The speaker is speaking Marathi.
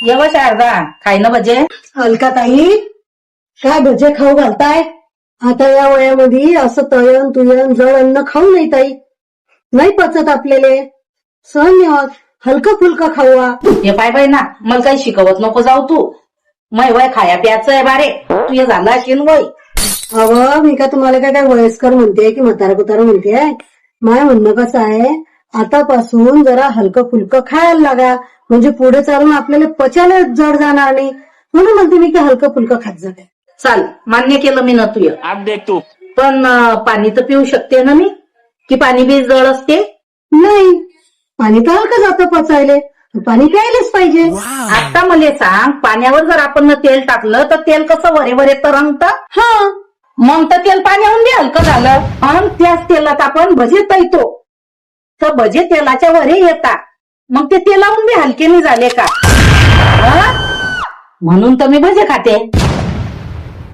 येवा शारदा खाय ना भजे. अलका ताई, काय भजे खाऊ घालताय? आता या वयामध्ये असं तळण तुयन जळ अन्न खाऊ नाही ताई. नाही पचत आपल्याला. सहन नाही होत. हलकं फुलकं खाऊया. हे पाय बाई ना, मला काही शिकवत नको जाऊ तू. मै वय खाया प्याचं आहे बारे. तू हे झाला असेल वय. अव मी का तुम्हाला काय वयस्कर म्हणते की म्हातारा कुतारा म्हणते? माय म्हणणं कसं आहे, आतापासून जरा हलकं फुलकं खायला लागा. म्हणजे पुढे चालून आपल्याला पचायला जड जाणार नाही. म्हणून म्हणते मी की हलकं फुलकं खात जाते. चाल, मान्य केलं मी ना तुझं. अब देख तू. पण पाणी तर पिऊ शकते ना मी? की पाणी बी जळ असते? नाही, पाणी तर हलकं जातं पचायले. पाणी प्यायलाच पाहिजे. आता मला सांग, पाण्यावर जर आपण तेल टाकलं तर तेल कसं वरे वरे तरंगत? हा, मग तर तेल पाण्याहून बी हलकं झालं. आणि त्याच तेलात आपण भजे तळतो तर भजे तेलाच्या वरे येतात. मग ते तेलाहून बी हलके नाही झाले का? हा? म्हणून तर मी भजे खाते.